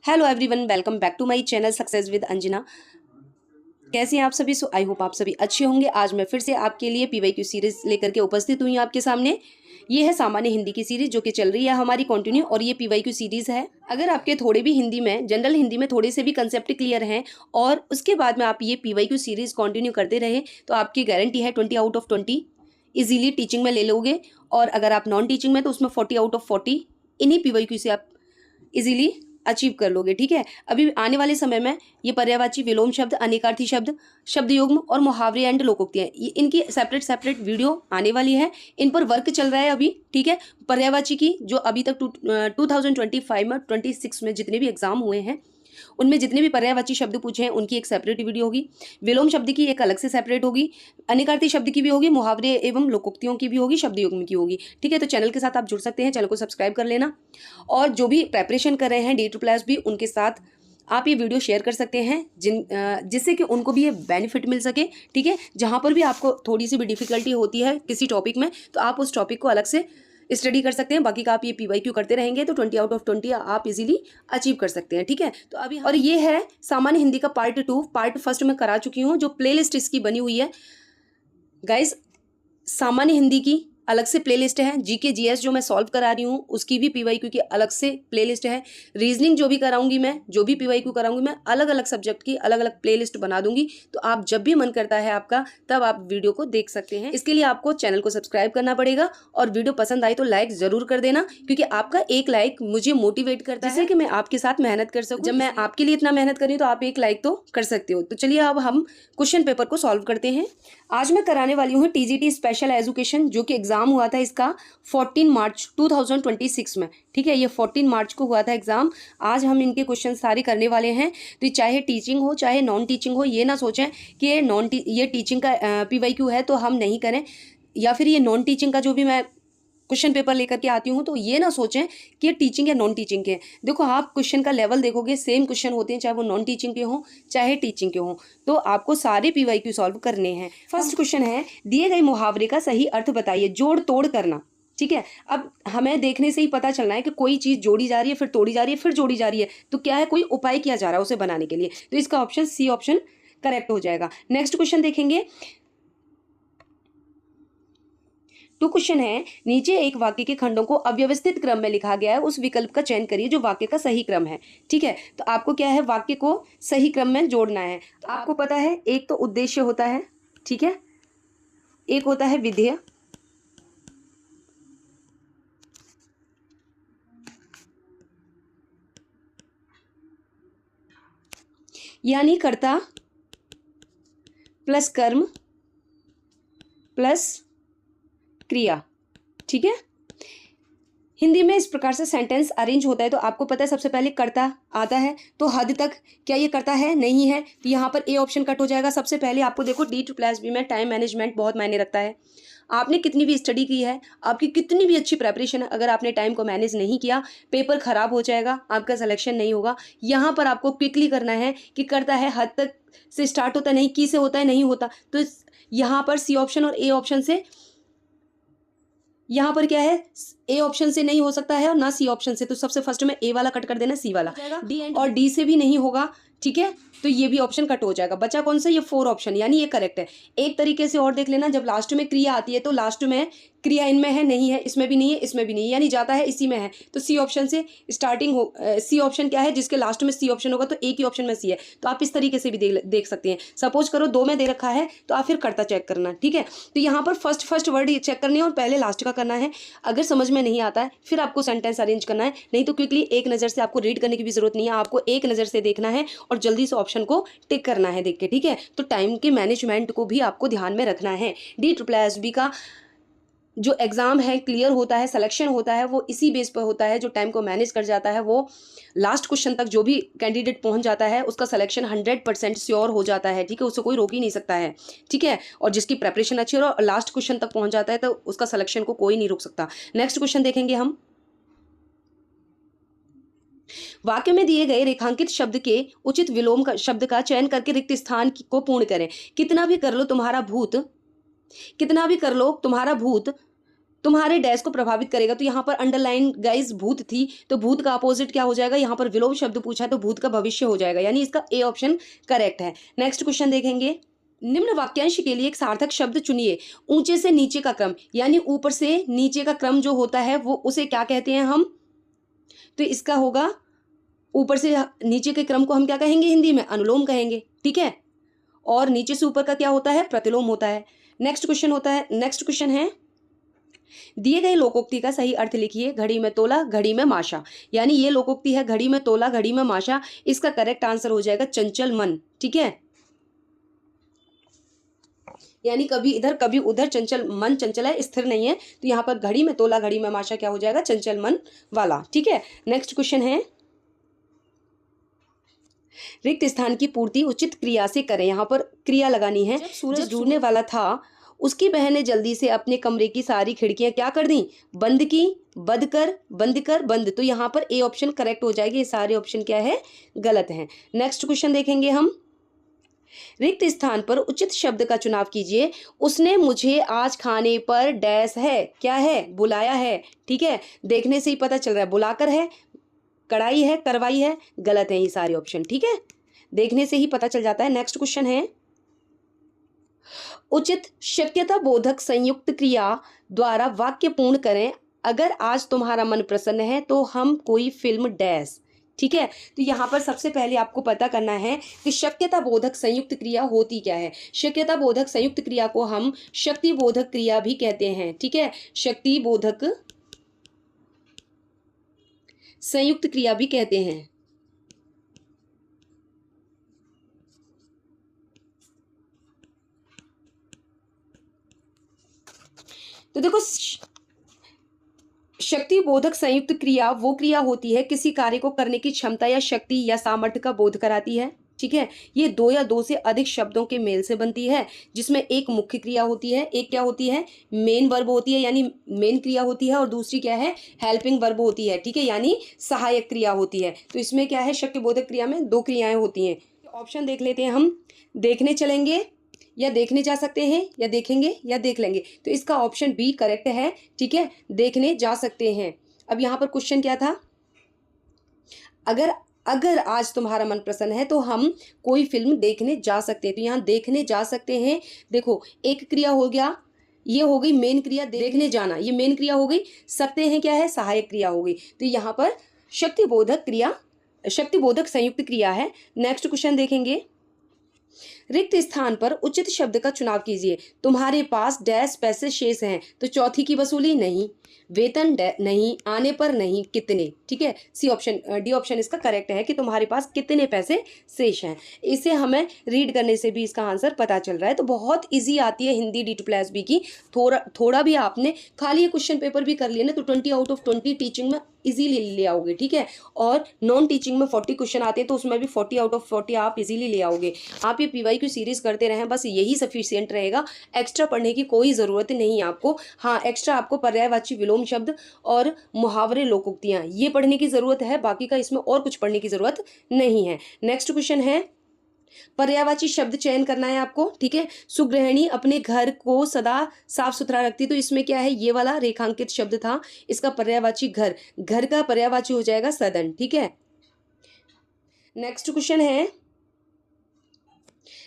Hello everyone, welcome back to my channel success with Anjana. कैसे हैं आप सभी? सो आई होप आप सभी अच्छे होंगे। आज मैं फिर से आपके लिए पीवाईक्यू सीरीज लेकर के उपस्थित हुई हूँ आपके सामने। ये है सामान्य हिंदी की सीरीज जो कि चल रही है हमारी कंटिन्यू, और ये पीवाईक्यू सीरीज है। अगर आपके थोड़े भी हिंदी में, जनरल हिंदी में थोड़े से भी कंसेप्ट क्लियर हैं और उसके बाद में आप ये पीवाईक्यू सीरीज कंटिन्यू करते रहे तो आपकी गारंटी है 20 आउट ऑफ 20 इजीली टीचिंग में ले लोगे। और अगर आप नॉन टीचिंग में तो उसमें 40 आउट ऑफ 40 इन्हीं पीवाईक्यू से आप इजीली अचीव कर लोगे। ठीक है, अभी आने वाले समय में ये पर्यायवाची, विलोम शब्द, अनेकार्थी शब्द, शब्द युग्म और मुहावरे एंड लोकोक्तियां, ये इनकी सेपरेट सेपरेट वीडियो आने वाली है। इन पर वर्क चल रहा है अभी। ठीक है, पर्यायवाची की जो अभी तक 2025 में 26 में जितने भी एग्जाम हुए हैं उनमें जितने भी पर्यायवाची शब्द पूछे हैं उनकी एक सेपरेट वीडियो होगी। विलोम शब्द की एक अलग से सेपरेट होगी, अनेकार्थी शब्द की भी होगी, मुहावरे एवं लोकोक्तियों की भी होगी, शब्द युग्म की होगी। ठीक है, तो चैनल के साथ आप जुड़ सकते हैं, चैनल को सब्सक्राइब कर लेना। और जो भी प्रेपरेशन कर रहे हैं DSSS भी, उनके साथ आप ये वीडियो शेयर कर सकते हैं जिससे कि उनको भी ये बेनिफिट मिल सके। ठीक है, जहाँ पर भी आपको थोड़ी सी भी डिफिकल्टी होती है किसी टॉपिक में तो आप उस टॉपिक को अलग से स्टडी कर सकते हैं। बाकी का आप ये पीवाईक्यू करते रहेंगे तो 20 आउट ऑफ 20 आप इजीली अचीव कर सकते हैं। ठीक है, तो अभी और ये है सामान्य हिंदी का पार्ट 2। पार्ट फर्स्ट में करा चुकी हूँ, जो प्लेलिस्ट इसकी बनी हुई है गाइस। सामान्य हिंदी की अलग से प्लेलिस्ट है, जीके जीएस जो मैं सॉल्व करा रही हूँ उसकी भी पीवाईक्यू की अलग से प्लेलिस्ट है, रीजनिंग जो भी कराऊंगी मैं, जो भी पीवाईक्यू कराऊंगी मैं, अलग अलग सब्जेक्ट की अलग अलग प्लेलिस्ट बना दूंगी। तो आप जब भी मन करता है आपका तब आप वीडियो को देख सकते हैं। इसके लिए आपको चैनल को सब्सक्राइब करना पड़ेगा और वीडियो पसंद आए तो लाइक जरूर कर देना, क्योंकि आपका एक लाइक मुझे मोटिवेट करता है जिससे कि मैं आपके साथ मेहनत कर सकूं। जब मैं आपके लिए इतना मेहनत कर रही हूँ तो आप एक लाइक तो कर सकते हो। तो चलिए अब हम क्वेश्चन पेपर को सॉल्व करते हैं। आज मैं कराने वाली हूँ टीजीटी स्पेशल एजुकेशन, जो कि एग्जाम हुआ था इसका 14 मार्च 2026 में। ठीक है, ये 14 मार्च को हुआ था एग्जाम। आज हम इनके क्वेश्चन सारे करने वाले हैं। तो चाहे टीचिंग हो चाहे नॉन टीचिंग हो, ये ना सोचें कि ये टीचिंग का पीवाईक्यू है तो हम नहीं करें, या फिर ये नॉन टीचिंग का जो भी मैं क्वेश्चन पेपर लेकर के आती हूँ तो ये ना सोचें कि ये टीचिंग या नॉन टीचिंग के। देखो, आप क्वेश्चन का लेवल देखोगे, सेम क्वेश्चन होते हैं चाहे वो नॉन टीचिंग के हों चाहे टीचिंग के हों। तो आपको सारे पीवाईक्यू सॉल्व करने हैं। फर्स्ट क्वेश्चन है, दिए गए मुहावरे का सही अर्थ बताइए। जोड़ तोड़ करना। ठीक है, अब हमें देखने से ही पता चलना है कि कोई चीज़ जोड़ी जा रही है, फिर तोड़ी जा रही है, फिर जोड़ी जा रही है, तो क्या है, कोई उपाय किया जा रहा है उसे बनाने के लिए। तो इसका ऑप्शन सी ऑप्शन करेक्ट हो जाएगा। नेक्स्ट क्वेश्चन देखेंगे। तो क्वेश्चन है, नीचे एक वाक्य के खंडों को अव्यवस्थित क्रम में लिखा गया है, उस विकल्प का चयन करिए जो वाक्य का सही क्रम है। ठीक है, तो आपको क्या है, वाक्य को सही क्रम में जोड़ना है। तो आपको पता है, एक तो उद्देश्य होता है, ठीक है, एक होता है विधेय, यानी कर्ता प्लस कर्म प्लस क्रिया। ठीक है, हिंदी में इस प्रकार से सेंटेंस अरेंज होता है। तो आपको पता है सबसे पहले कर्ता आता है, तो हद तक क्या ये कर्ता है, नहीं है, तो यहाँ पर ए ऑप्शन कट हो जाएगा। सबसे पहले आपको देखो DSSS में टाइम मैनेजमेंट बहुत मायने रखता है। आपने कितनी भी स्टडी की है, आपकी कितनी भी अच्छी प्रेपरेशन है, अगर आपने टाइम को मैनेज नहीं किया, पेपर खराब हो जाएगा, आपका सिलेक्शन नहीं होगा। यहाँ पर आपको क्विकली करना है कि करता है हद तक से स्टार्ट होता है, नहीं की से होता है, नहीं होता। तो यहाँ पर सी ऑप्शन और ए ऑप्शन से, यहाँ पर क्या है, ए ऑप्शन से नहीं हो सकता है और ना सी ऑप्शन से। तो सबसे फर्स्ट में ए वाला कट कर देना, सी वाला, और डी से भी नहीं होगा। ठीक है, तो ये भी ऑप्शन कट हो जाएगा। बचा कौन सा, ये 4 ऑप्शन, यानी ये करेक्ट है। एक तरीके से और देख लेना, जब लास्ट में क्रिया आती है तो लास्ट में क्रिया इनमें है, नहीं है, इसमें भी नहीं है, इसमें भी नहीं है, यानी जाता है इसी में है। तो सी ऑप्शन से स्टार्टिंग हो, सी ऑप्शन क्या है, जिसके लास्ट में सी ऑप्शन होगा तो एक ही ऑप्शन में सी है। तो आप इस तरीके से भी देख सकते हैं। सपोज करो 2 में दे रखा है तो आप फिर करता चेक करना। ठीक है, तो यहाँ पर फर्स्ट वर्ड चेक करने और पहले लास्ट का करना है। अगर समझ में नहीं आता है फिर आपको सेंटेंस अरेंज करना है, नहीं तो क्विकली एक नज़र से, आपको रीड करने की भी जरूरत नहीं है, आपको एक नज़र से देखना है और जल्दी से ऑप्शन को टिक करना है देख के। ठीक है, तो टाइम के मैनेजमेंट को भी आपको ध्यान में रखना है। DSSS का जो एग्ज़ाम है, क्लियर होता है, सिलेक्शन होता है, वो इसी बेस पर होता है। जो टाइम को मैनेज कर जाता है वो लास्ट क्वेश्चन तक जो भी कैंडिडेट पहुंच जाता है उसका सिलेक्शन 100% श्योर हो जाता है। ठीक है, उससे कोई रोक ही नहीं सकता है। ठीक है, और जिसकी प्रेपरेशन अच्छी है और लास्ट क्वेश्चन तक पहुंच जाता है तो उसका सिलेक्शन को कोई नहीं रोक सकता। नेक्स्ट क्वेश्चन देखेंगे हम। वाक्य में दिए गए रेखांकित शब्द के उचित विलोम का शब्द का चयन करके रिक्त स्थान को पूर्ण करें। कितना भी कर लो तुम्हारा भूत, कितना भी कर लो तुम्हारा भूत तुम्हारे डैश को प्रभावित करेगा। तो यहाँ पर अंडरलाइन गाइस भूत थी, तो भूत का अपोजिट क्या हो जाएगा, यहाँ पर विलोम शब्द पूछा तो भूत का भविष्य हो जाएगा, यानी इसका ए ऑप्शन करेक्ट है। नेक्स्ट क्वेश्चन देखेंगे, निम्न वाक्यांश के लिए एक सार्थक शब्द चुनिए। ऊंचे से नीचे का क्रम, यानी ऊपर से नीचे का क्रम जो होता है वो उसे क्या कहते हैं हम, तो इसका होगा ऊपर से नीचे के क्रम को हम क्या कहेंगे हिंदी में, अनुलोम कहेंगे, ठीक है। और नीचे से ऊपर का क्या होता है, प्रतिलोम होता है। नेक्स्ट क्वेश्चन है, दिए गए लोकोक्ति का सही अर्थ लिखिए। घड़ी में तोला, घड़ी में माशा, यानी ये लोकोक्ति है घड़ी में तोला, घड़ी में माशा, इसका करेक्ट आंसर हो जाएगा चंचल मन, ठीक है। यानी कभी इधर कभी उधर, चंचल मन चंचल है, स्थिर नहीं है, तो यहाँ पर घड़ी में तोला, घड़ी में माशा क्या हो जाएगा, चंचल मन वाला, ठीक है। नेक्स्ट क्वेश्चन है, रिक्त स्थान की पूर्ति उचित क्रिया से करें। यहाँ पर क्रिया लगानी है। सूरज डूबने वाला था, उसकी बहन ने जल्दी से अपने कमरे की सारी खिड़कियां क्या कर दी, बंद की, बंद। तो यहाँ पर ए ऑप्शन करेक्ट हो जाएगी, ये सारे ऑप्शन क्या है, गलत हैं। नेक्स्ट क्वेश्चन देखेंगे हम, रिक्त स्थान पर उचित शब्द का चुनाव कीजिए। उसने मुझे आज खाने पर डैश है, क्या है, बुलाया है, ठीक है। देखने से ही पता चल रहा है, बुलाकर है, कड़ाई है, करवाई है, गलत है ये सारे ऑप्शन, ठीक है। देखने से ही पता चल जाता है। नेक्स्ट क्वेश्चन है, उचित शक्यता बोधक संयुक्त क्रिया द्वारा वाक्य पूर्ण करें। अगर आज तुम्हारा मन प्रसन्न है तो हम कोई फिल्म डैश, ठीक है। तो यहाँ पर सबसे पहले आपको पता करना है कि शक्यता बोधक संयुक्त क्रिया होती क्या है। शक्यता बोधक संयुक्त क्रिया को हम शक्ति बोधक क्रिया भी कहते हैं, ठीक है। शक्ति बोधक संयुक्त क्रिया भी कहते हैं। तो देखो, शक्ति बोधक संयुक्त क्रिया वो क्रिया होती है किसी कार्य को करने की क्षमता या शक्ति या सामर्थ्य का बोध कराती है, ठीक है। ये दो या दो से अधिक शब्दों के मेल से बनती है, जिसमें एक मुख्य क्रिया होती है, एक क्या होती है, मेन वर्ब होती है, यानी मेन क्रिया होती है, और दूसरी क्या है, हेल्पिंग वर्ब होती है, ठीक है, यानी सहायक क्रिया होती है। तो इसमें क्या है, शक्ति बोधक क्रिया में दो क्रियाएं होती हैं। ऑप्शन देख लेते हैं हम, देखने चलेंगे या देखने जा सकते हैं, या देखेंगे या देख लेंगे। तो इसका ऑप्शन बी करेक्ट है, ठीक है, देखने जा सकते हैं। अब यहाँ पर क्वेश्चन क्या था, अगर आज तुम्हारा मन प्रसन्न है तो हम कोई फिल्म देखने जा सकते हैं। तो यहाँ देखने जा सकते हैं, देखो एक क्रिया हो गया, ये हो गई मेन क्रिया, देखने जाना ये मेन क्रिया हो गई, सकते हैं क्या है, सहायक क्रिया हो गई। तो यहाँ पर शक्ति बोधक संयुक्त क्रिया है। नेक्स्ट क्वेश्चन देखेंगे, रिक्त स्थान पर उचित शब्द का चुनाव कीजिए। तुम्हारे पास डैश पैसे शेष हैं, तो चौथी की वसूली नहीं, वेतन नहीं, आने पर नहीं, कितने, ठीक है। सी ऑप्शन, डी ऑप्शन इसका करेक्ट है कि तुम्हारे पास कितने पैसे शेष हैं। इसे हमें रीड करने से भी इसका आंसर पता चल रहा है। तो बहुत इजी आती है हिंदी D2+B की। थोड़ा भी आपने खाली ये क्वेश्चन पेपर भी कर लिया ना तो 20 आउट ऑफ 20 टीचिंग में इजीली ले आओगे, ठीक है। और नॉन टीचिंग में 40 क्वेश्चन आते हैं तो उसमें भी 40 आउट ऑफ 40 आप इजीली ले आओगे। आप ये PYQ सीरीज करते रहें, बस यही सफिशिएंट रहेगा। एक्स्ट्रा पढ़ने की कोई ज़रूरत नहीं है आपको। हाँ, एक्स्ट्रा आपको पर्यायवाची विलोम शब्द और मुहावरे लोकोक्तियाँ ये पढ़ने की ज़रूरत है, बाकी का इसमें और कुछ पढ़ने की ज़रूरत नहीं है। नेक्स्ट क्वेश्चन है, पर्यायवाची शब्द चयन करना है आपको, ठीक है। सुगृहिणी अपने घर को सदा साफ सुथरा रखती, तो इसमें क्या है, ये वाला रेखांकित शब्द था, इसका पर्यायवाची घर का पर्यायवाची हो जाएगा सदन, ठीक है। नेक्स्ट क्वेश्चन है,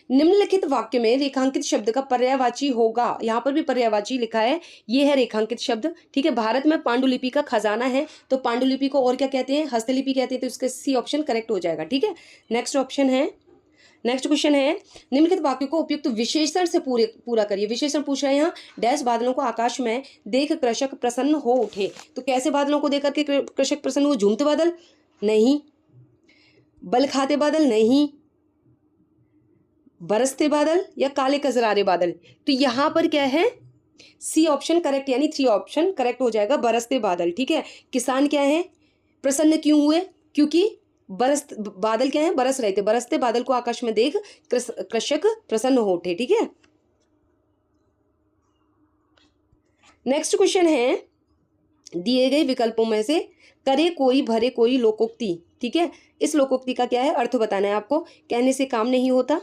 निम्नलिखित वाक्य में रेखांकित शब्द का पर्यायवाची होगा। यहाँ पर भी पर्यायवाची लिखा है, ये है रेखांकित शब्द, ठीक है। भारत में पांडुलिपि का खजाना है, तो पांडुलिपि को और क्या कहते हैं, हस्तलिपि कहते हैं, तो इसका सी ऑप्शन करेक्ट हो जाएगा, ठीक है। नेक्स्ट क्वेश्चन है, निम्नलिखित वाक्य को उपयुक्त विशेषण से पूरा करिए। विशेषण पूछ रहे हैं यहाँ, डैश बादलों को आकाश में देख कृषक प्रसन्न हो उठे। तो कैसे बादलों को देख करके कृषक प्रसन्न हुए, झूमते बादल नहीं, बल खाते बादल नहीं, बरसते बादल या काले कजरारे बादल। तो यहाँ पर क्या है, सी ऑप्शन करेक्ट, यानी 3 ऑप्शन करेक्ट हो जाएगा, बरसते बादल, ठीक है। किसान क्या है, प्रसन्न क्यों हुए, क्योंकि बादल क्या है, बरस रहे थे, बरसते बादल को आकाश में देख कृषक प्रसन्न हो उठे, ठीक है। नेक्स्ट क्वेश्चन है, दिए गए विकल्पों में से करे कोई भरे कोई लोकोक्ति, ठीक है। इस लोकोक्ति का क्या है, अर्थ बताना है आपको। कहने से काम नहीं होता,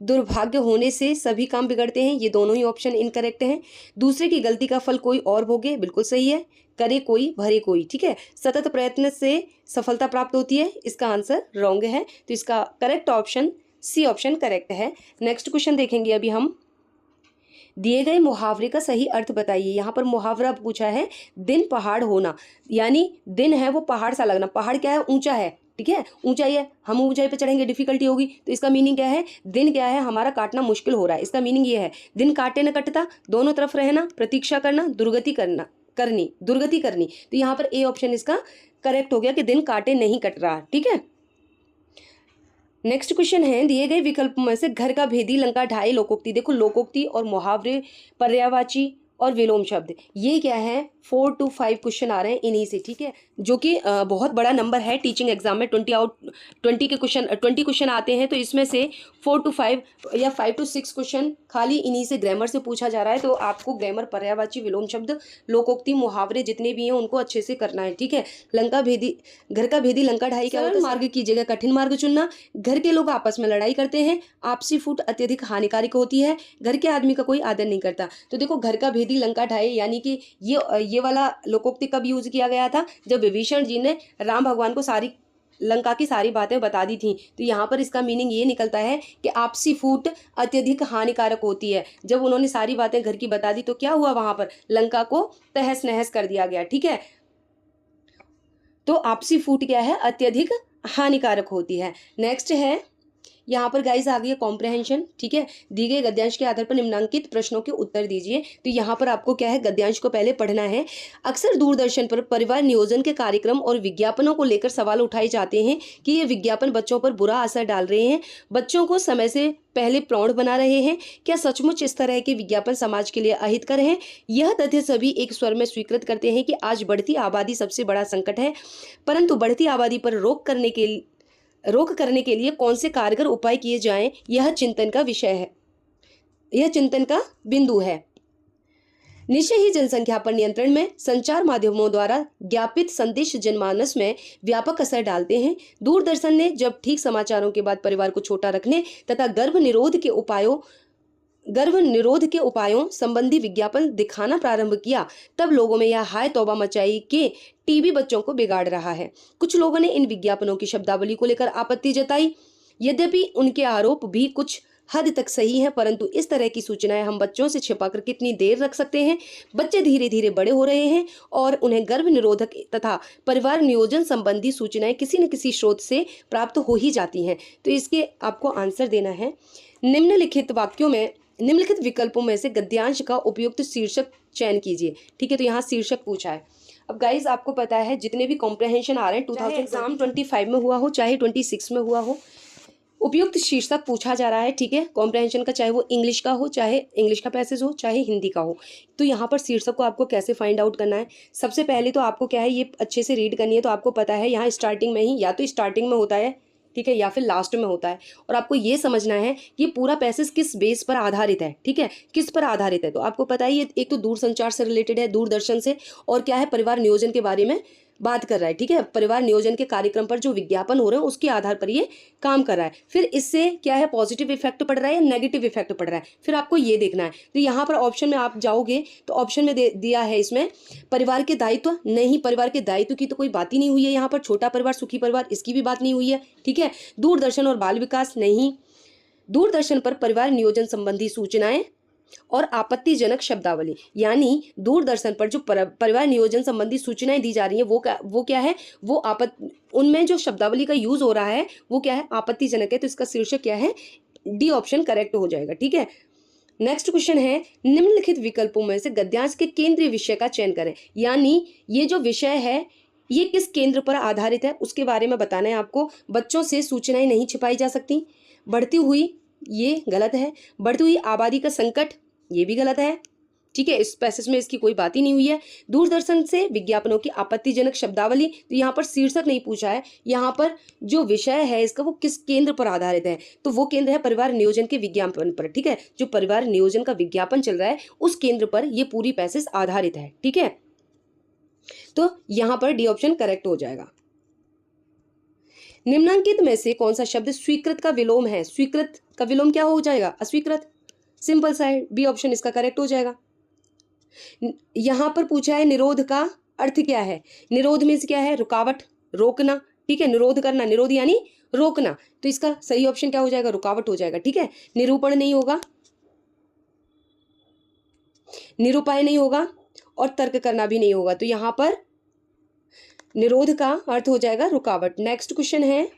दुर्भाग्य होने से सभी काम बिगड़ते हैं, ये दोनों ही ऑप्शन इनकरेक्ट हैं। दूसरे की गलती का फल कोई और भोगे, बिल्कुल सही है। करे कोई भरे कोई, ठीक है। सतत प्रयत्न से सफलता प्राप्त होती है, इसका आंसर रॉन्ग है। तो इसका correct option C option correct है। नेक्स्ट क्वेश्चन देखेंगे अभी हम। दिए गए मुहावरे का सही अर्थ बताइए। यहाँ पर मुहावरा पूछा है दिन पहाड़ होना, यानी दिन है वो पहाड़ सा लगना। पहाड़ क्या है? ऊंचा है, ठीक है, ऊंचाई है, हम ऊंचाई पे चढ़ेंगे डिफिकल्टी होगी। तो इसका मीनिंग क्या है? दिन क्या है? हमारा काटना मुश्किल हो रहा है। इसका मीनिंग ये है दिन काटे न कटता, दोनों तरफ रहना, प्रतीक्षा करना, दुर्गति करनी। तो यहाँ पर ए ऑप्शन इसका करेक्ट हो गया कि दिन काटे नहीं कट रहा, ठीक है। नेक्स्ट क्वेश्चन है, दिए गए विकल्प में से घर का भेदी लंका ढाई लोकोक्ति। देखो लोकोक्ति और मुहावरे, पर्यायवाची और विलोम शब्द, ये क्या है? 4 to 5 क्वेश्चन आ रहे हैं इन्हीं से, ठीक है, जो कि बहुत बड़ा नंबर है। टीचिंग एग्जाम में 20 क्वेश्चन आते हैं, तो इसमें से 4 to 5 या 5 to 6 क्वेश्चन खाली इन्हीं से ग्रामर से पूछा जा रहा है। तो आपको ग्रामर, पर्यायवाची, विलोम शब्द, लोकोक्ति, मुहावरे जितने भी हैं उनको अच्छे से करना है, ठीक है। घर का भेदी लंका ढाई क्या होता है? मार्ग की जगह कठिन मार्ग चुनना। घर के लोग आपस में लड़ाई करते हैं। आपसी फूट अत्यधिक हानिकारक होती है। घर के आदमी का कोई आदर नहीं करता। तो देखो घर का भेदी लंका ढाई, यानी कि ये वाला लोकोक्ति कब यूज किया गया था? जब विभीषण जी ने राम भगवान को सारी लंका की सारी बातें बता दी थी। तो यहाँ पर इसका मीनिंग ये निकलता है कि आपसी फूट अत्यधिक हानिकारक होती है। जब उन्होंने सारी बातें घर की बता दी तो क्या हुआ? वहां पर लंका को तहस नहस कर दिया गया, ठीक है। तो आपसी फूट क्या है? अत्यधिक हानिकारक होती है। नेक्स्ट है, यहाँ पर गाइस आ गई है कॉम्प्रहेंशन, ठीक है। दी गए गद्यांश के आधार पर निम्नलिखित प्रश्नों के उत्तर दीजिए। तो यहाँ पर आपको क्या है? गद्यांश को पहले पढ़ना है। अक्सर दूरदर्शन पर परिवार नियोजन के कार्यक्रम और विज्ञापनों को लेकर सवाल उठाए जाते हैं कि ये विज्ञापन बच्चों पर बुरा असर डाल रहे हैं, बच्चों को समय से पहले प्रौढ़ बना रहे हैं। क्या सचमुच इस तरह के विज्ञापन समाज के लिए अहितकर हैं? यह तथ्य सभी एक स्वर में स्वीकृत करते हैं कि आज बढ़ती आबादी सबसे बड़ा संकट है, परंतु बढ़ती आबादी पर रोक करने के लिए कौन से कारगर उपाय किए जाएं, यह चिंतन का विषय है, यह चिंतन का बिंदु है। निश्चय ही जनसंख्या पर नियंत्रण में संचार माध्यमों द्वारा ज्ञापित संदेश जनमानस में व्यापक असर डालते हैं। दूरदर्शन ने जब ठीक समाचारों के बाद परिवार को छोटा रखने तथा गर्भ निरोध के उपायों संबंधी विज्ञापन दिखाना प्रारंभ किया, तब लोगों में यह हाय तौबा मचाई कि टीबी बच्चों को बिगाड़ रहा है। कुछ लोगों ने इन विज्ञापनों की शब्दावली को लेकर आपत्ति जताई। यद्यपि उनके आरोप भी कुछ हद तक सही है, परंतु इस तरह की सूचनाएं हम बच्चों से छिपाकर कितनी देर रख सकते हैं? बच्चे धीरे धीरे बड़े हो रहे हैं और उन्हें गर्भ निरोधक तथा परिवार नियोजन संबंधी सूचनाएं किसी न किसी स्रोत से प्राप्त हो ही जाती हैं। तो इसके आपको आंसर देना है। निम्नलिखित विकल्पों में से गद्यांश का उपयुक्त शीर्षक चयन कीजिए, ठीक है। तो यहाँ शीर्षक पूछा है। अब गाइज आपको पता है जितने भी कॉम्प्रहेंशन आ रहे हैं 2025 में हुआ हो चाहे 26 में हुआ हो, उपयुक्त शीर्षक पूछा जा रहा है, ठीक है, कॉम्प्रहेंशन का, चाहे वो इंग्लिश का हो, चाहे इंग्लिश का पैसेज हो, चाहे हिंदी का हो। तो यहाँ पर शीर्षक को आपको कैसे फाइंड आउट करना है? सबसे पहले तो आपको क्या है, ये अच्छे से रीड करनी है। तो आपको पता है यहाँ स्टार्टिंग में ही, या तो स्टार्टिंग में होता है, ठीक है, या फिर लास्ट में होता है। और आपको ये समझना है कि पूरा पैसेज किस बेस पर आधारित है, ठीक है, किस पर आधारित है। तो आपको पता है ये एक तो दूरसंचार से रिलेटेड है, दूरदर्शन से, और क्या है, परिवार नियोजन के बारे में बात कर रहा है, ठीक है। परिवार नियोजन के कार्यक्रम पर जो विज्ञापन हो रहे हैं उसके आधार पर ये काम कर रहा है। फिर इससे क्या है, पॉजिटिव इफेक्ट पड़ रहा है या नेगेटिव इफेक्ट पड़ रहा है, फिर आपको ये देखना है। तो यहाँ पर ऑप्शन में आप जाओगे तो ऑप्शन में दिया है इसमें परिवार के दायित्व, नहीं, परिवार के दायित्व की तो कोई बात ही नहीं हुई है यहाँ पर। छोटा परिवार सुखी परिवार, इसकी भी बात नहीं हुई है, ठीक है। दूरदर्शन और बाल विकास, नहीं। दूरदर्शन पर परिवार नियोजन संबंधी सूचनाएं और आपत्तिजनक शब्दावली, यानी दूरदर्शन पर जो परिवार नियोजन संबंधी सूचनाएं दी जा रही हैं वो क्या है, उनमें जो शब्दावली का यूज हो रहा है वो क्या है, आपत्तिजनक है। तो इसका शीर्षक क्या है, डी ऑप्शन करेक्ट हो जाएगा, ठीक है। नेक्स्ट क्वेश्चन है, निम्नलिखित विकल्पों में से गद्यांश के केंद्रीय विषय का चयन करें, यानी ये जो विषय है ये किस केंद्र पर आधारित है उसके बारे में बताना है आपको। बच्चों से सूचनाएं नहीं छिपाई जा सकती, बढ़ती हुई, ये गलत है। बढ़ती हुई आबादी का संकट, ये भी गलत है, ठीक है, इस पैसेज में इसकी कोई बात ही नहीं हुई है। दूरदर्शन से विज्ञापनों की आपत्तिजनक शब्दावली, तो यहाँ पर शीर्षक नहीं पूछा है, यहाँ पर जो विषय है इसका वो किस केंद्र पर आधारित है, तो वो केंद्र है परिवार नियोजन के विज्ञापन पर, ठीक है। जो परिवार नियोजन का विज्ञापन चल रहा है उस केंद्र पर ये पूरी पैसेज आधारित है, ठीक है। तो यहाँ पर डी ऑप्शन करेक्ट हो जाएगा। निम्नलिखित में से कौन सा शब्द स्वीकृत का विलोम है? स्वीकृत का विलोम क्या हो जाएगा? अस्वीकृत। सिंपल सा है, बी ऑप्शन इसका करेक्ट हो जाएगा। यहां पर पूछा है निरोध का अर्थ क्या है? निरोध मीन्स क्या है? रुकावट, रोकना। ठीक है, निरोध करना, निरोध यानी रोकना, तो इसका सही ऑप्शन क्या हो जाएगा? रुकावट हो जाएगा। ठीक है, निरूपण नहीं होगा, निरूपाय नहीं होगा और तर्क करना भी नहीं होगा, तो यहां पर निरोध का अर्थ हो जाएगा रुकावट। नेक्स्ट क्वेश्चन है,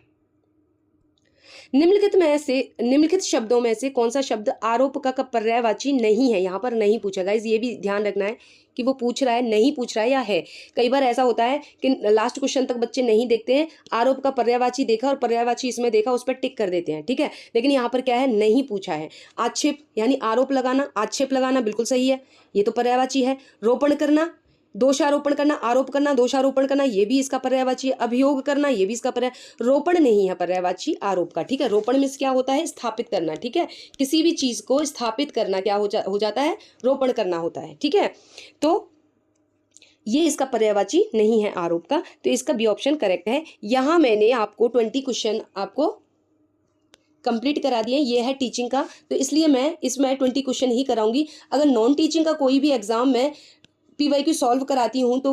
निम्नलिखित शब्दों में से कौन सा शब्द आरोप का पर्यायवाची नहीं है? यहाँ पर नहीं पूछा गाइस, ये भी ध्यान रखना है कि वो पूछ रहा है, नहीं पूछ रहा है या है। कई बार ऐसा होता है कि लास्ट क्वेश्चन तक बच्चे नहीं देखते हैं, आरोप का पर्यायवाची देखा और पर्यायवाची इसमें देखा, उस पर टिक कर देते हैं। ठीक है, लेकिन यहाँ पर क्या है? नहीं पूछा है। आक्षेप यानी आरोप लगाना, आक्षेप लगाना बिल्कुल सही है, ये तो पर्यायवाची है। रोपण करना, दोषारोपण करना, आरोप करना, दोषारोपण करना, ये भी इसका पर्यायवाची है। अभियोग करना, ये भी इसका पर्याय। रोपण नहीं है पर्यायवाची आरोप का। ठीक है, रोपण में क्या होता है? स्थापित करना। ठीक है, किसी भी चीज को स्थापित करना क्या हो जाता है? रोपण करना होता है। ठीक है, तो ये इसका पर्यायवाची नहीं है आरोप का, तो इसका बी ऑप्शन करेक्ट है। यहां मैंने आपको 20 क्वेश्चन आपको कंप्लीट करा दिए। ये है टीचिंग का, तो इसलिए मैं इसमें 20 क्वेश्चन ही कराऊंगी। अगर नॉन टीचिंग का कोई भी एग्जाम में PYQ सॉल्व कराती हूँ तो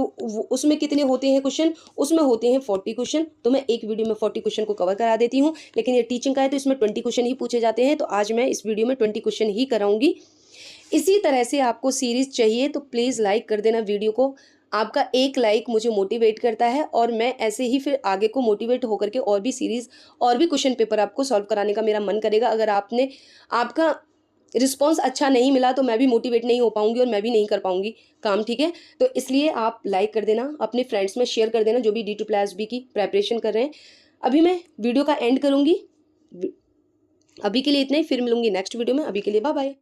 उसमें कितने होते हैं क्वेश्चन? उसमें होते हैं 40 क्वेश्चन, तो मैं एक वीडियो में 40 क्वेश्चन को कवर करा देती हूँ। लेकिन ये टीचिंग का है तो इसमें 20 क्वेश्चन ही पूछे जाते हैं, तो आज मैं इस वीडियो में 20 क्वेश्चन ही कराऊंगी। इसी तरह से आपको सीरीज चाहिए तो प्लीज़ लाइक कर देना वीडियो को। आपका एक लाइक मुझे मोटिवेट करता है और मैं ऐसे ही फिर आगे को मोटिवेट होकर के और भी सीरीज़ और भी क्वेश्चन पेपर आपको सॉल्व कराने का मेरा मन करेगा। अगर आपका रिस्पॉन्स अच्छा नहीं मिला तो मैं भी मोटिवेट नहीं हो पाऊंगी और मैं भी नहीं कर पाऊंगी काम। ठीक है, तो इसलिए आप लाइक कर देना, अपने फ्रेंड्स में शेयर कर देना जो भी D2+B की प्रेपरेशन कर रहे हैं। अभी मैं वीडियो का एंड करूंगी, अभी के लिए इतना ही, फिर मिलूंगी नेक्स्ट वीडियो में। अभी के लिए बाय बाय।